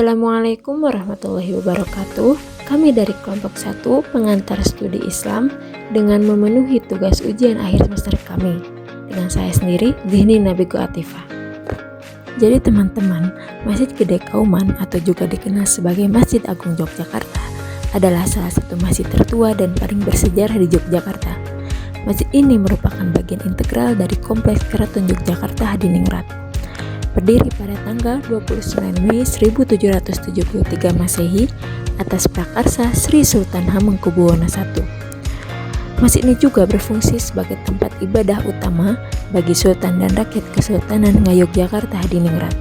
Assalamualaikum warahmatullahi wabarakatuh. Kami dari kelompok 1 pengantar studi Islam dengan memenuhi tugas ujian akhir semester kami. Dengan saya sendiri, Zihni Nabigo Atifah. Jadi teman-teman, Masjid Gede Kauman atau juga dikenal sebagai Masjid Agung Yogyakarta adalah salah satu masjid tertua dan paling bersejarah di Yogyakarta. Masjid ini merupakan bagian integral dari Kompleks Keraton Yogyakarta Hadiningrat. Berdiri pada tanggal 29 Mei 1773 Masehi atas prakarsa Sri Sultan Hamengkubuwono I. Masjid ini juga berfungsi sebagai tempat ibadah utama bagi Sultan dan rakyat Kesultanan Ngayogyakarta Hadiningrat.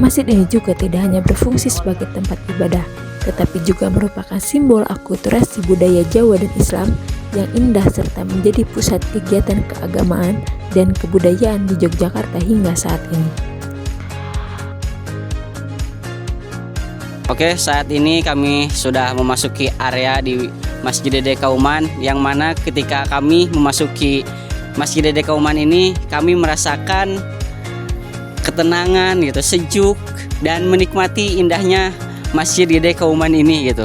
Masjid ini juga tidak hanya berfungsi sebagai tempat ibadah, tetapi juga merupakan simbol akulturasi budaya Jawa dan Islam yang indah serta menjadi pusat kegiatan keagamaan dan kebudayaan di Yogyakarta hingga saat ini. Oke, saat ini kami sudah memasuki area di Masjid Gede Kauman, yang mana ketika kami memasuki Masjid Gede Kauman ini, kami merasakan ketenangan gitu, sejuk dan menikmati indahnya Masjid Gede Kauman ini gitu.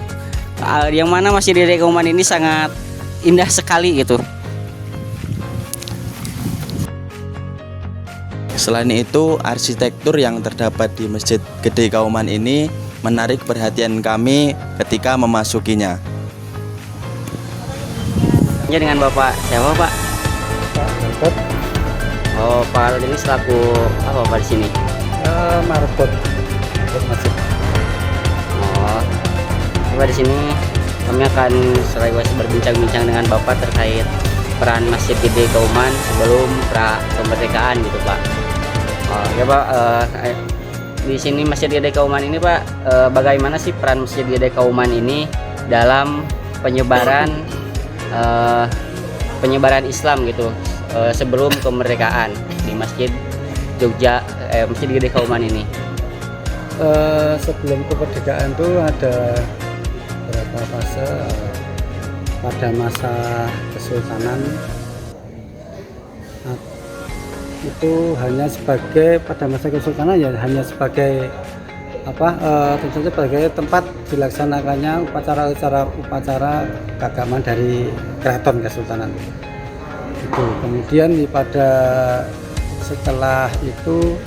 Yang mana Masjid Gede Kauman ini sangat indah sekali gitu. Selain itu, arsitektur yang terdapat di Masjid Gede Kauman ini menarik perhatian kami ketika memasukinya. Ya, dengan Bapak siapa, Pak? Marbot. Oh, Pak Alun ini selaku apa Pak di sini? Marbot masjid. Oh, Bapak di sini kami akan selewas berbincang-bincang dengan Bapak terkait peran Masjid Gede Kauman sebelum pra kemerdekaan gitu, Pak. Oh, ya Pak, di sini Masjid Gede Kauman ini Pak, bagaimana sih peran Masjid Gede Kauman ini dalam penyebaran Islam gitu sebelum kemerdekaan di Masjid Masjid Gede Kauman ini? Sebelum kemerdekaan tuh ada beberapa fase. Pada masa Kesultanan itu hanya sebagai tentu saja sebagai tempat dilaksanakannya upacara keagamaan dari Keraton Kesultanan itu. Kemudian setelah itu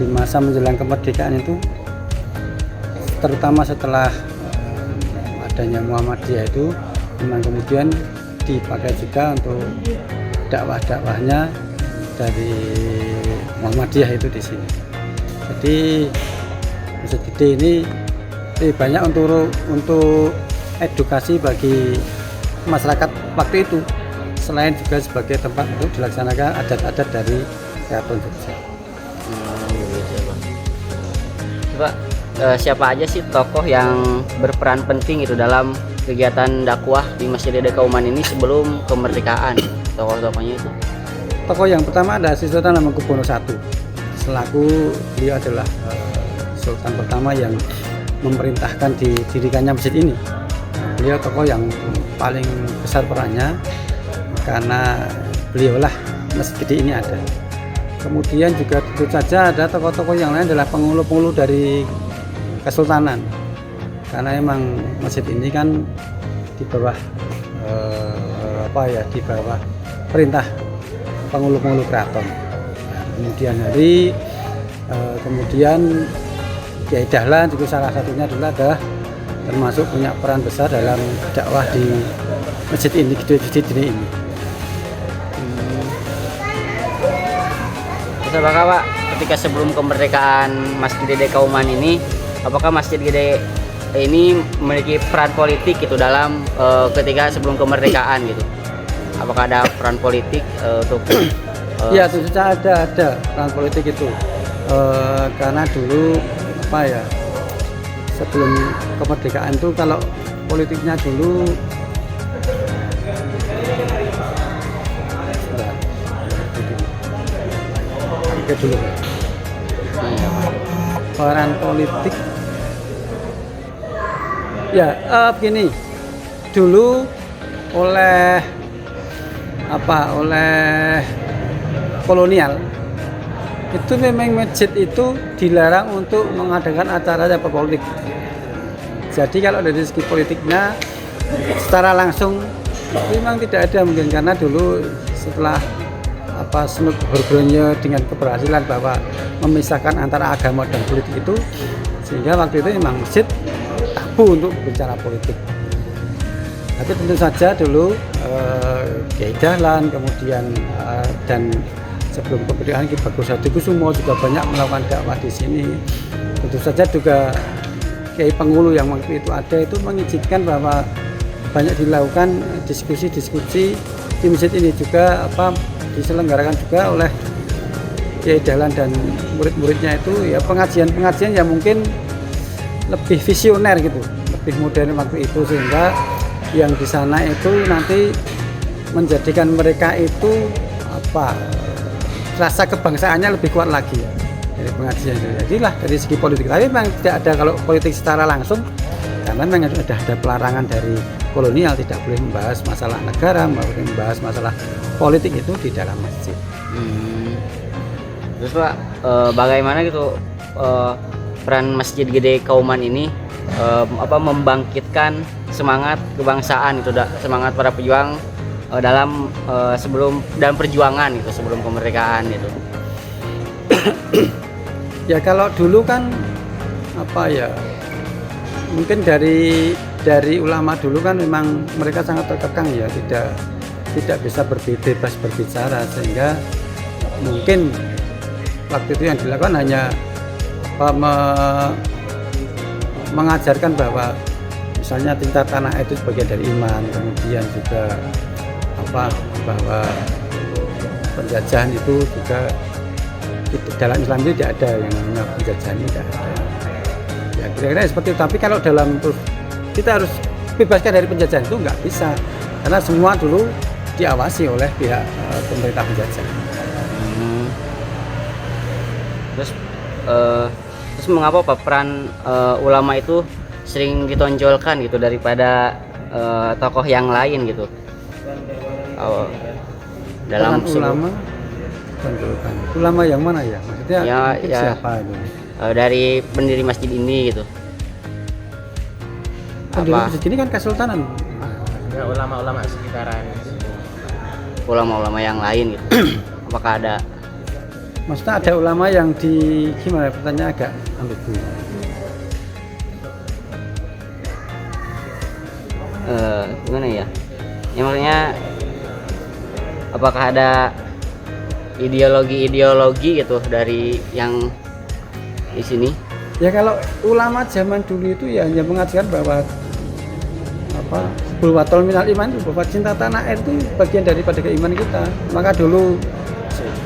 di masa menjelang kemerdekaan itu, terutama setelah adanya Muhammadiyah itu, memang kemudian dipakai juga untuk dakwahnya dari Muhammadiyah itu di sini. Jadi Masjid Gede ini banyak untuk edukasi bagi masyarakat waktu itu, selain juga sebagai tempat untuk dilaksanakan adat-adat dari Keraton Jogja. Pak, siapa aja sih tokoh yang berperan penting itu dalam kegiatan dakwah di Masjid Gede Kauman ini sebelum kemerdekaan? Tokoh-tokohnya itu? Tokoh yang pertama adalah Sri Sultan Hamengkubuwono I. Selaku beliau adalah sultan pertama yang memerintahkan didirikannya masjid ini. Beliau tokoh yang paling besar perannya karena beliaulah Masjid Gede ini ada. Kemudian juga tentu saja ada tokoh-tokoh yang lain adalah penghulu-penghulu dari Kesultanan, karena emang masjid ini kan di bawah di bawah perintah penghulu-penghulu keraton. Kemudian Kiai Dahlan juga salah satunya adalah termasuk punya peran besar dalam dakwah di masjid ini, ini. Terus apakah Pak, ketika sebelum kemerdekaan Masjid Gede Kauman ini, apakah Masjid Gede ini memiliki peran politik gitu dalam ketika sebelum kemerdekaan gitu? Apakah ada peran politik untuk ya, tentu saja ada peran politik itu, karena dulu sebelum kemerdekaan itu kalau politiknya dulu peran politik ya begini, dulu oleh kolonial itu memang masjid itu dilarang untuk mengadakan acara yang berpolitik. Jadi kalau dari segi politiknya secara langsung memang tidak ada mungkin, karena dulu setelah Snuk Burgernya dengan keberhasilan bahwa memisahkan antara agama dan politik itu, sehingga waktu itu memang masjid tabu untuk bicara politik. Tapi tentu saja dulu Kiai Dahlan, kemudian dan sebelum kemerdekaan Ki Bagus Hadikusumo juga banyak melakukan dakwah di sini. Tentu saja juga Kiai Pengulu yang waktu itu ada itu mengizinkan bahwa banyak dilakukan diskusi-diskusi di masjid ini, juga diselenggarakan juga oleh Kiai Dahlan dan murid-muridnya itu ya pengajian-pengajian yang mungkin lebih visioner gitu, lebih modern waktu itu, sehingga yang di sana itu nanti menjadikan mereka itu rasa kebangsaannya lebih kuat lagi ya, dari pengajian itu. Jadilah dari segi politik, tapi memang tidak ada kalau politik secara langsung, karena memang sudah ada pelarangan dari kolonial, tidak boleh membahas masalah negara, membahas masalah politik itu di dalam masjid. Terus Pak, bagaimana gitu peran Masjid Gede Kauman ini membangkitkan semangat kebangsaan itu, semangat para pejuang dalam perjuangan itu sebelum kemerdekaan itu. Ya kalau dulu kan mungkin dari ulama dulu kan memang mereka sangat terkekang ya, tidak bisa bebas berbicara, sehingga mungkin waktu itu yang dilakukan hanya mengajarkan bahwa misalnya cinta tanah itu sebagian dari iman, kemudian juga bahwa penjajahan itu juga dalam Islam itu tidak ada yang namanya penjajahan, tidak ada. Ya kira-kira seperti itu. Tapi kalau dalam terus kita harus bebaskan dari penjajahan itu nggak bisa, karena semua dulu diawasi oleh pihak pemerintah penjajah. Terus mengapa Pak peran ulama itu sering ditonjolkan gitu daripada tokoh yang lain gitu? Dalam ulama tonjolkan. Ulama yang mana ya? Maksudnya ya, siapa itu? Dari pendiri masjid ini gitu. Pendiri masjid ini kan kesultanan. Ya, ulama-ulama sekitaran. Ulama-ulama yang lain gitu. Apakah ada? Maksudnya ada ulama yang gimana, pertanyaan agak ambigu. Gimana ya? Yang maksudnya apakah ada ideologi gitu dari yang di sini? Ya kalau ulama zaman dulu itu ya hanya mengajarkan bahwa bulwatul minal iman itu, bahwa cinta tanah air itu bagian daripada keimanan kita. Maka dulu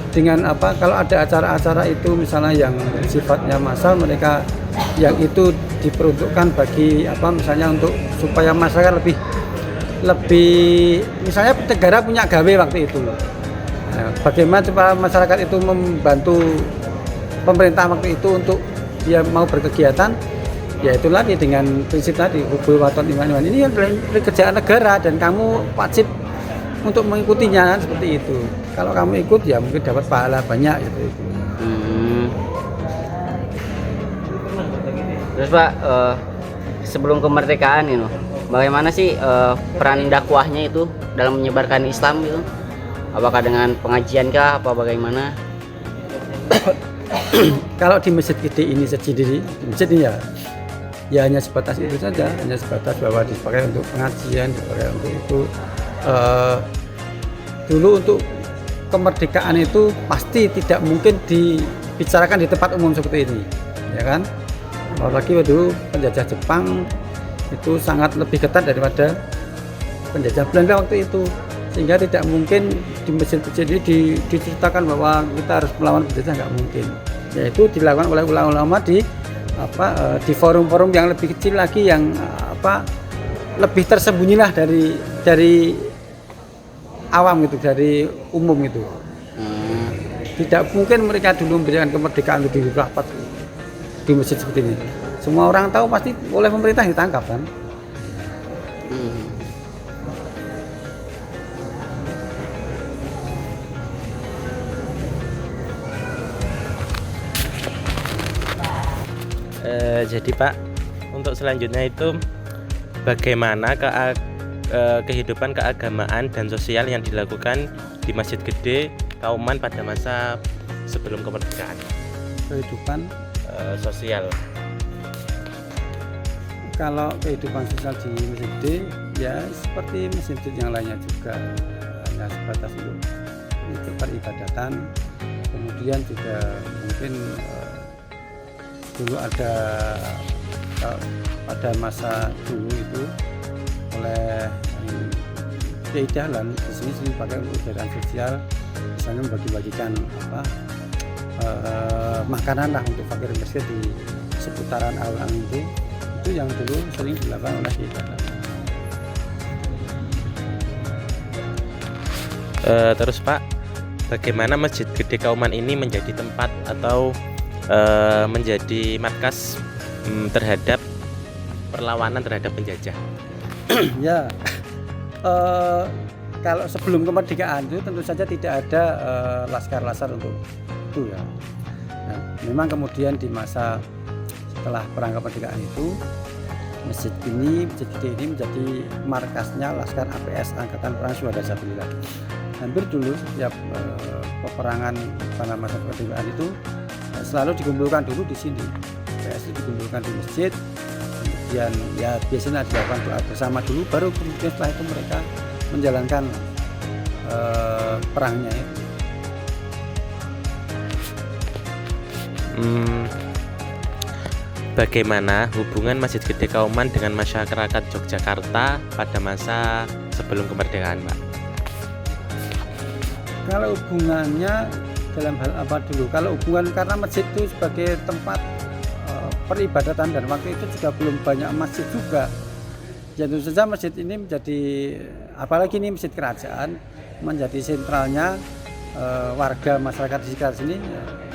dengan kalau ada acara-acara itu misalnya yang sifatnya massal, mereka yang itu diperuntukkan bagi misalnya untuk supaya masyarakat lebih misalnya negara punya gawe waktu itu. Nah, bagaimana supaya masyarakat itu membantu pemerintah waktu itu untuk dia mau berkegiatan, ya itu lagi dengan prinsip tadi hubul waton iman ini adalah kerjaan negara dan kamu wajib untuk mengikutinya kan, seperti itu. Kalau kamu ikut ya mungkin dapat pahala banyak gitu. Terus Pak, sebelum kemerdekaan ini, bagaimana sih peran dakwahnya itu dalam menyebarkan Islam gitu? Apakah dengan pengajian kah, apa bagaimana? Kalau di Masjid Gede ini sendiri, masjid ini ya hanya sebatas itu saja, hanya sebatas bahwa dipakai untuk pengajian, dipakai untuk itu. Dulu untuk kemerdekaan itu pasti tidak mungkin dibicarakan di tempat umum seperti ini, ya kan? Apalagi dulu penjajah Jepang itu sangat lebih ketat daripada penjajah Belanda waktu itu, sehingga tidak mungkin di masjid-masjid ini diceritakan bahwa kita harus melawan penjajah, nggak mungkin. Yaitu dilakukan oleh ulama-ulama di forum-forum yang lebih kecil lagi, yang lebih tersembunyilah dari awam gitu, dari umum gitu. Tidak mungkin mereka dulu memberikan kemerdekaan lebih rapat di masjid seperti ini. Semua orang tahu pasti oleh pemerintah ditangkap kan. Jadi Pak, untuk selanjutnya itu bagaimana kehidupan keagamaan dan sosial yang dilakukan di Masjid Gede Kauman pada masa sebelum kemerdekaan? Kehidupan Sosial. kalau kehidupan sosial di Masjid Gede ya seperti masjid yang lainnya juga, hanya sebatas untuk peribadatan. Kemudian juga mungkin dulu ada pada masa dulu itu oleh Kiai Dahlan di sini sering pakai untuk kegiatan sosial, misalnya membagi-bagikan makanan lah untuk fakir miskin di seputaran alun-alun itu yang dulu sering dilakukan oleh Kiai Dahlan. Terus Pak, bagaimana Masjid Gede Kauman ini menjadi tempat atau menjadi markas terhadap perlawanan terhadap penjajah? Ya, kalau sebelum kemerdekaan itu tentu saja tidak ada laskar-laskar untuk itu ya. Nah, memang kemudian di masa setelah perang kemerdekaan itu Masjid Gede ini menjadi markasnya Laskar APS Angkatan Perang Syuhada Sabilillah. Hampir dulu setiap peperangan pada masa kemerdekaan itu selalu dikumpulkan dulu di sini. APS itu dikumpulkan di masjid. Kemudian ya biasanya dilakukan doa bersama dulu, baru kemudian setelah itu mereka menjalankan perangnya itu. Bagaimana hubungan Masjid Gede Kauman dengan masyarakat Yogyakarta pada masa sebelum kemerdekaan, Pak? Kalau hubungannya dalam hal apa dulu? Kalau hubungan karena masjid itu sebagai tempat peribadatan dan waktu itu juga belum banyak masjid juga. Tentu saja masjid ini menjadi, apalagi ini masjid kerajaan, menjadi sentralnya warga masyarakat di sekitar sini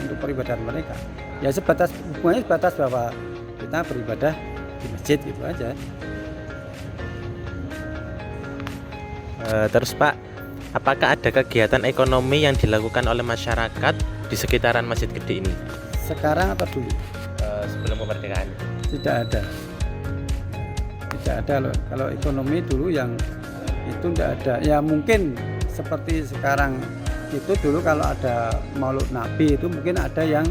untuk peribadatan mereka. Ya hubungannya sebatas bahwa kita beribadah di masjid gitu aja. Terus Pak, apakah ada kegiatan ekonomi yang dilakukan oleh masyarakat di sekitaran Masjid Gede ini? Sekarang atau dulu? Sebelum kemerdekaan. Tidak ada. Tidak ada loh. Kalau ekonomi dulu yang itu tidak ada. Ya mungkin seperti sekarang itu dulu kalau ada Maulud Nabi itu mungkin ada yang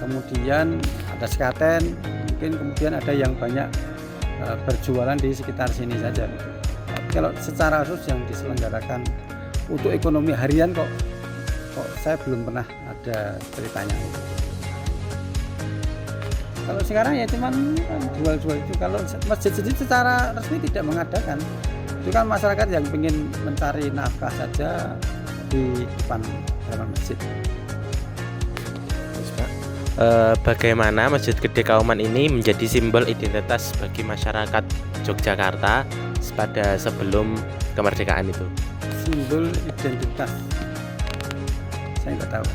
kemudian ada sekaten, mungkin kemudian ada yang banyak berjualan di sekitar sini saja. Tapi kalau secara khusus yang diselenggarakan untuk ekonomi harian kok saya belum pernah ada ceritanya. Kalau sekarang ya cuman jual-jual itu. Kalau masjid sendiri secara resmi tidak mengadakan. Itu kan masyarakat yang ingin mencari nafkah saja di depan halaman masjid. Terus Pak, bagaimana Masjid Gede Kauman ini menjadi simbol identitas bagi masyarakat Yogyakarta pada sebelum kemerdekaan itu? Simbol identitas, saya nggak tahu.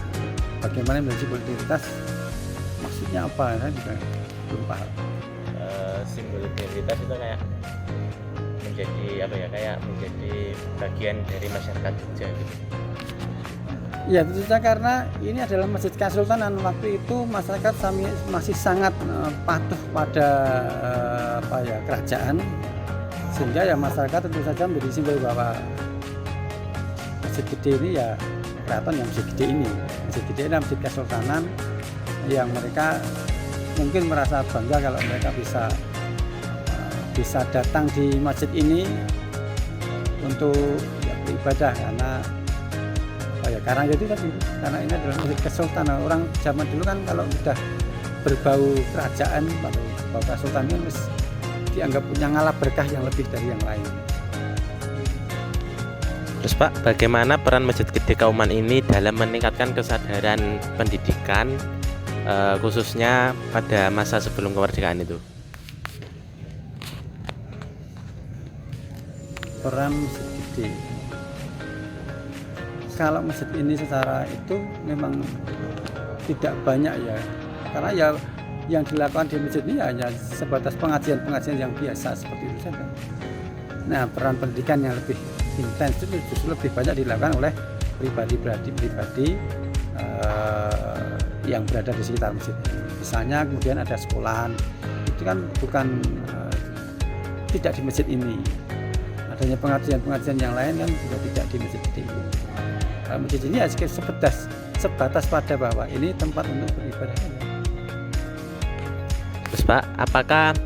Bagaimana menjadi simbol identitas? Maksudnya apa? Saya juga belum paham. Simbol identitas itu kayak menjadi apa ya? Kayak menjadi bagian dari masyarakat Jogja gitu. Ya tentu saja karena ini adalah masjid kesultanan. Waktu itu masyarakat masih sangat patuh pada kerajaan, sehingga ya masyarakat tentu saja menjadi simbol bahwa Masjid Gede ini ya keraton yang Masjid Gede ini. Masjid Gede ini masjid kesultanan yang mereka mungkin merasa bangga kalau mereka bisa datang di masjid ini untuk beribadah karena itu tadi, karena ini adalah masjid kesultanan. Orang zaman dulu kan kalau sudah berbau kerajaan, berbau kesultanan itu dianggap punya ngalah berkah yang lebih dari yang lain. Terus Pak, bagaimana peran Masjid Gede Kauman ini dalam meningkatkan kesadaran pendidikan khususnya pada masa sebelum kemerdekaan itu? Peran Masjid Gede, kalau masjid ini secara itu memang tidak banyak ya, karena ya yang dilakukan di masjid ini hanya sebatas pengajian yang biasa seperti itu saja. Nah, peran pendidikan yang lebih intens itu justru lebih banyak dilakukan oleh pribadi yang berada di sekitar masjid ini. Misalnya kemudian ada sekolahan, itu kan bukan tidak di masjid ini. Adanya pengajian-pengajian yang lain kan juga tidak di masjid ini. Masjid ini ya sebatas pada bahwa ini tempat untuk beribadah. Terus Pak, apakah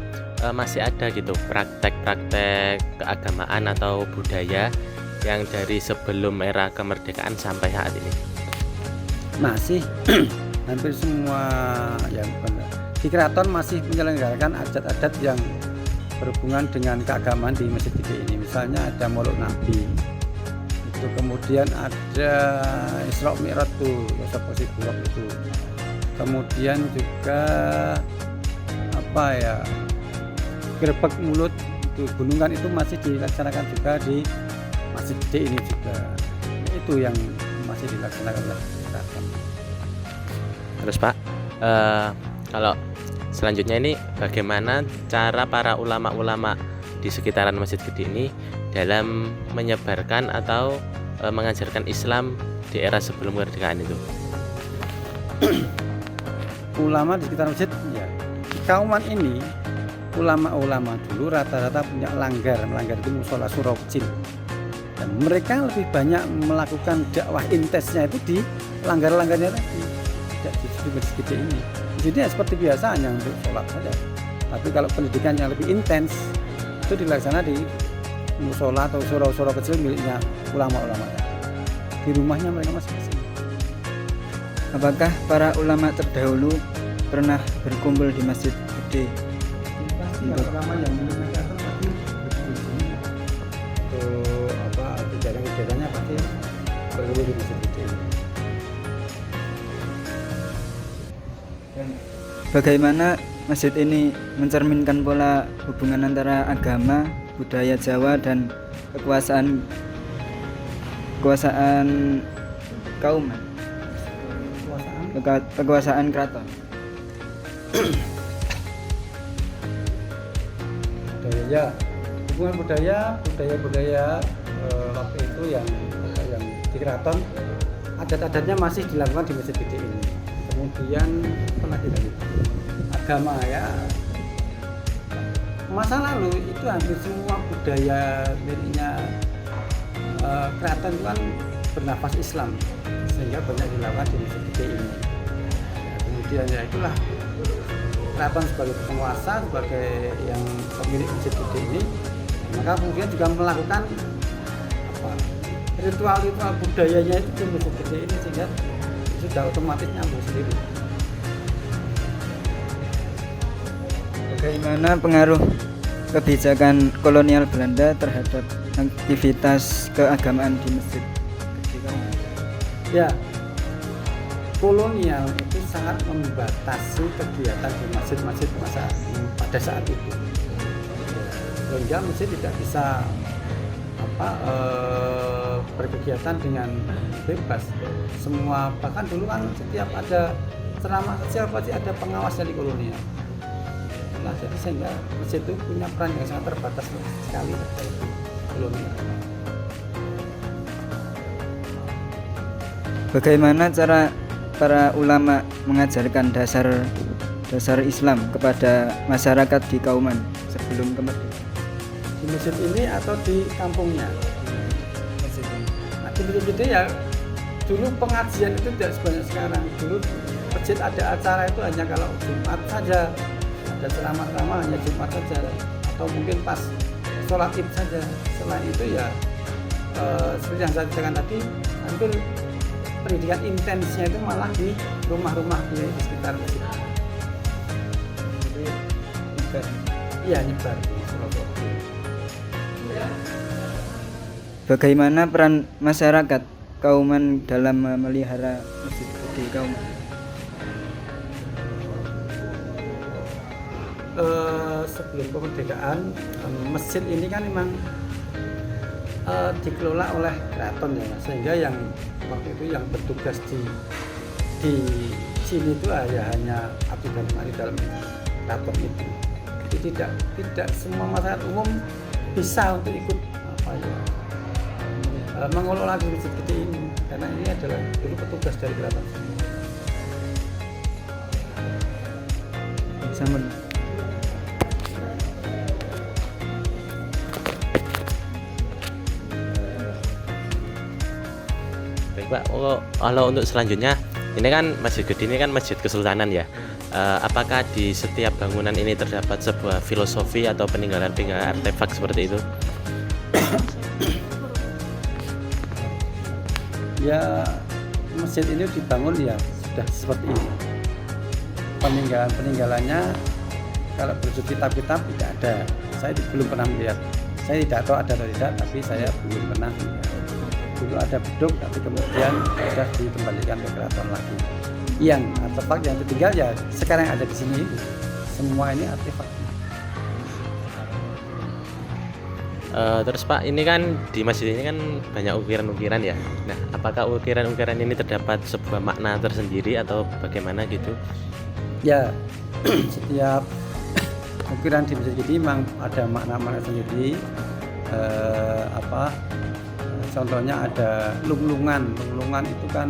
masih ada gitu praktek-praktek keagamaan atau budaya yang dari sebelum era kemerdekaan sampai saat ini? Masih hampir semua yang benar. Di keraton masih menyelenggarakan adat-adat yang berhubungan dengan keagamaan di Masjid Gede ini. Misalnya ada Maulid Nabi, itu kemudian ada Isra Mi'raj tuh, Yosef Buruk itu. Kemudian juga Gerbek Mulut itu gunungan itu masih dilaksanakan juga di Masjid Gede ini juga. Itu yang masih dilaksanakan oleh keraton. Terus Pak, kalau selanjutnya ini bagaimana cara para ulama-ulama di sekitaran Masjid Gede ini dalam menyebarkan atau mengajarkan Islam di era sebelum kemerdekaan itu? Ulama di sekitar masjid, ya, di Kauman ini ulama-ulama dulu rata-rata punya langgar itu musola surau kecil, dan mereka lebih banyak melakukan dakwah intensnya itu di langgar-langgarnya tadi, tidak di Masjid Gede ini. Jadi ya seperti biasa hanya untuk sholat saja. Tapi kalau pendidikan yang lebih intens itu dilaksanakan di musola atau surau-surau kecil miliknya ulama-ulama di rumahnya mereka masing-masing. Apakah para ulama terdahulu pernah berkumpul di Masjid Gede? Pasti yang ulama yang mereka pasti berkumpul di sini. Untuk kegiatan-kegiatannya pasti berkumpul di Masjid Gede. Bagaimana masjid ini mencerminkan pola hubungan antara agama, budaya Jawa dan kekuasaan Kauman, kekuasaan keraton? Hubungan budaya waktu itu yang di keraton, adat-adatnya masih dilakukan di Masjid Gede ini. Kemudian agama, ya, masa lalu itu hampir semua budaya miliknya keraton itu kan bernafas Islam, sehingga banyak dilakukan di Masjid Gede ini. Kemudian ya itulah keraton sebagai penguasa, sebagai yang pemilik Masjid Gede ini, maka kemudian juga melakukan ritual-ritual budayanya itu di Masjid Gede ini, sehingga sudah otomatis nyambung sendiri. Bagaimana pengaruh kebijakan kolonial Belanda terhadap aktivitas keagamaan di Masjid Gede Kauman? Ya, kolonial itu sangat membatasi kegiatan di masjid-masjid pada saat itu, sehingga masjid tidak bisa berkegiatan dengan bebas. Semua, bahkan dulu kan setiap ada ceramah kecil pasti ada pengawas dari kolonial. Nah, jadi sehingga masjid itu punya peran yang sangat terbatas sekali terkait kolonial. Bagaimana cara para ulama mengajarkan dasar Islam kepada masyarakat di Kauman sebelum kemerdekaan? Di masjid ini atau di kampungnya? Nah, di Masjid Gede ya, dulu pengajian itu tidak sebanyak sekarang. Dulu masjid ada acara itu hanya kalau Jumat saja, ada ceramah-ceramah hanya Jumat saja, atau mungkin pas sholat Id saja. Selain itu ya seperti yang saya katakan tadi, hampir pendidikan intensnya itu malah di rumah-rumah di sekitar masjid. Iya, nyebar di Surabaya. Bagaimana peran masyarakat Kauman dalam memelihara Masjid Gede Kauman? Sebelum kemerdekaan, masjid ini kan memang dikelola oleh keraton, ya, sehingga yang waktu itu yang bertugas di sini itu hanya abdi dalam keraton itu. Jadi tidak semua masyarakat umum bisa untuk ikut mengelola Masjid Gede ini, karena ini adalah dulu petugas dari keraton. Sampun. Baik Pak, kalau untuk selanjutnya ini kan Masjid Gede ini kan masjid kesultanan ya. Apakah di setiap bangunan ini terdapat sebuah filosofi atau peninggalan-peninggalan artefak seperti itu? Ya, masjid ini dibangun ya sudah seperti ini. Peninggalannya kalau bersudut kitab-kitab tidak ada. Saya belum pernah melihat. Saya tidak tahu ada atau tidak, tapi saya belum pernah melihat. Dulu ada beduk, tapi kemudian sudah dikembalikan ke keraton lagi. Yang artefak yang tertinggal ya sekarang yang ada di sini itu. Semua ini artefak. Terus Pak, ini kan di masjid ini kan banyak ukiran-ukiran ya. Nah, apakah ukiran-ukiran ini terdapat sebuah makna tersendiri atau bagaimana gitu? Ya, setiap ukiran di masjid ini memang ada makna-makna sendiri. Contohnya ada lunglungan. Lunglungan itu kan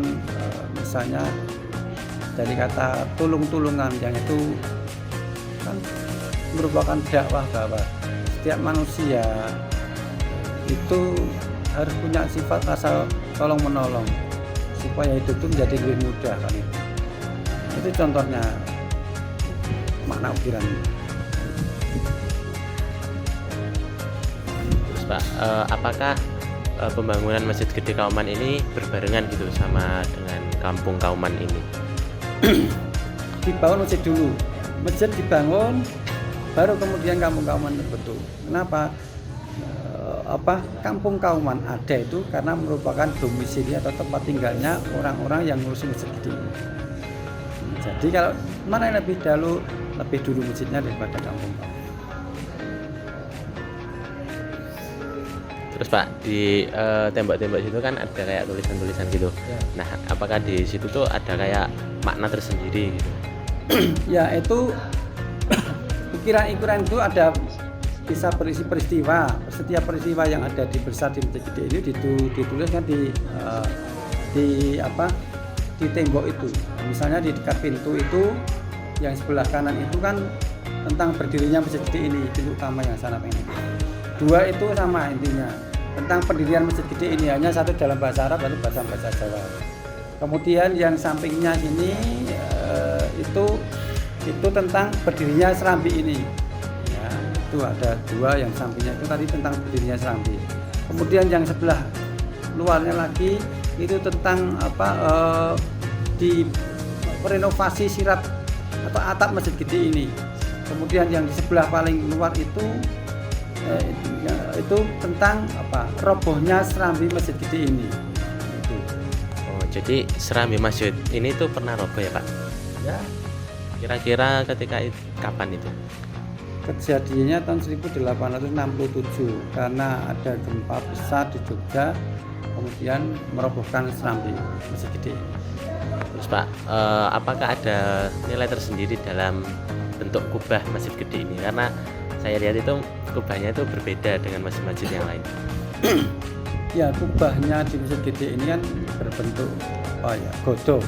misalnya dari kata tulung-tulungan, yang itu kan merupakan dakwah bahwa setiap manusia itu harus punya sifat rasa tolong menolong supaya hidup itu menjadi lebih mudah kan itu. Itu contohnya makna ukiran. Terus Pak, apakah pembangunan Masjid Gede Kauman ini berbarengan gitu sama dengan Kampung Kauman ini? Dibangun masjid dulu, masjid dibangun, baru kemudian Kampung Kauman terbentuk. Kenapa? Kampung Kauman ada itu karena merupakan domisili atau tempat tinggalnya orang-orang yang ngurusin masjid gede. Jadi kalau mana yang lebih dulu masjidnya daripada Kampung Kauman. Terus Pak, di tembok-tembok situ kan ada kayak tulisan-tulisan gitu. Ya. Nah, apakah di situ tuh ada kayak makna tersendiri gitu? Ya, itu ukiran-ukiran itu ada bisa berisi peristiwa. Setiap peristiwa yang ada di besar di masjid gede ini dituliskan di tembok itu. Misalnya di dekat pintu itu yang sebelah kanan itu kan tentang berdirinya masjid gede ini, pintu utama yang sana ini. Dua itu sama intinya tentang pendirian masjid gede ini, hanya satu dalam bahasa Arab lalu bahasa Jawa. Kemudian yang sampingnya ini itu tentang berdirinya Serambi ini. Ya, itu ada dua yang sampingnya itu tadi tentang berdirinya Serambi. Kemudian yang sebelah luarnya lagi itu tentang di renovasi sirap atau atap masjid gede ini. Kemudian yang di sebelah paling luar itu tentang robohnya Serambi masjid gede ini. Itu. Oh, jadi Serambi masjid ini tuh pernah roboh ya Pak? Ya, Kira-kira ketika kapan itu? kejadiannya tahun 1867 karena ada gempa besar di Jogja, kemudian merobohkan Serambi masjid gede. Terus Pak, apakah ada nilai tersendiri dalam bentuk kubah masjid gede ini? Karena saya lihat itu kubahnya itu berbeda dengan masjid-masjid yang lain. Ya, kubahnya di masjid gede ini kan berbentuk godo.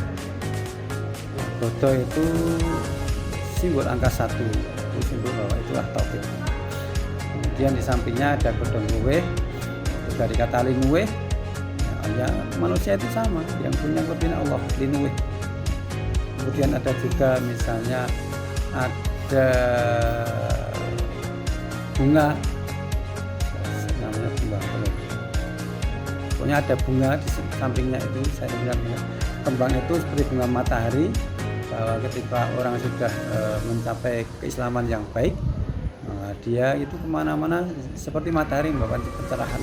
Godo itu simbol angka 1, itu simbol bahwa itulah tauhid. Kemudian di sampingnya ada godong luweh, dari kata linuweh. Ya, manusia itu sama, yang punya kelebihan Allah, linuweh. Kemudian ada juga misalnya ada bunga, namanya bunga. Pokoknya ada bunga di sampingnya itu, saya bilang kembang itu seperti bunga matahari, bahwa ketika orang sudah mencapai keislaman yang baik, dia itu kemana-mana seperti matahari membawa pencerahan.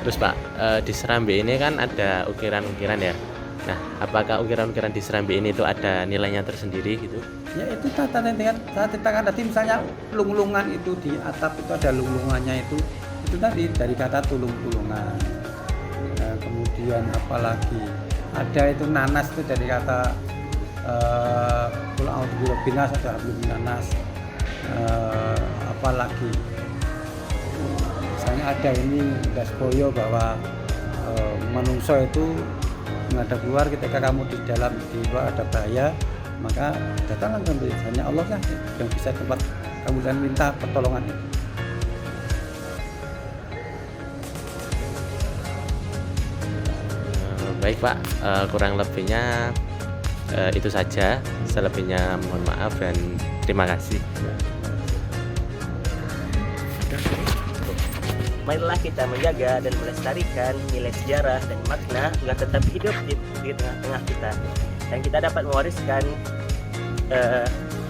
Terus Pak, di Serambi ini kan ada ukiran-ukiran ya. Nah, apakah ukiran-ukiran di Serambi ini itu ada nilainya tersendiri gitu? Ya, itu tadi misalnya lunglungan itu di atap itu ada lunglungannya itu tadi dari kata tulung-tulungan. Nah, kemudian apalagi ada itu nanas itu dari kata binas atau nanas. Apalagi misalnya ada ini dasboyo bahwa manungso itu menghadap keluar ketika kamu di luar ada bahaya, maka datanglah kembali, hanya Allah lah yang bisa tempat kamu dan minta pertolongan itu. Baik Pak, kurang lebihnya itu saja. Selebihnya mohon maaf dan terima kasih. Marilah kita menjaga dan melestarikan nilai sejarah dan makna agar tetap hidup di tengah-tengah kita, dan kita dapat mewariskan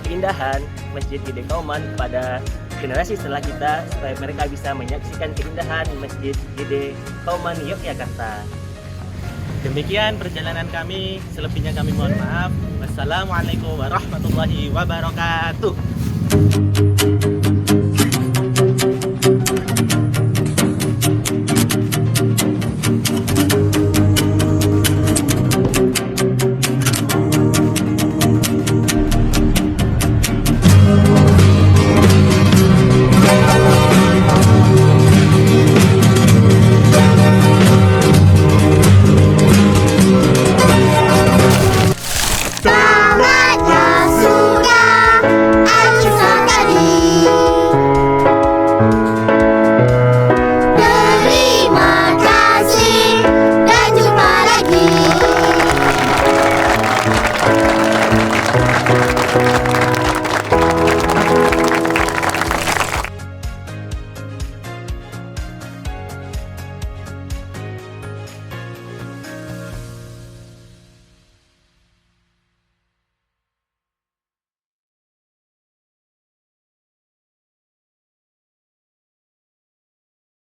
keindahan Masjid Gede Kauman pada generasi setelah kita, supaya mereka bisa menyaksikan keindahan Masjid Gede Kauman Yogyakarta. Demikian perjalanan kami, selebihnya kami mohon maaf. Wassalamualaikum warahmatullahi wabarakatuh.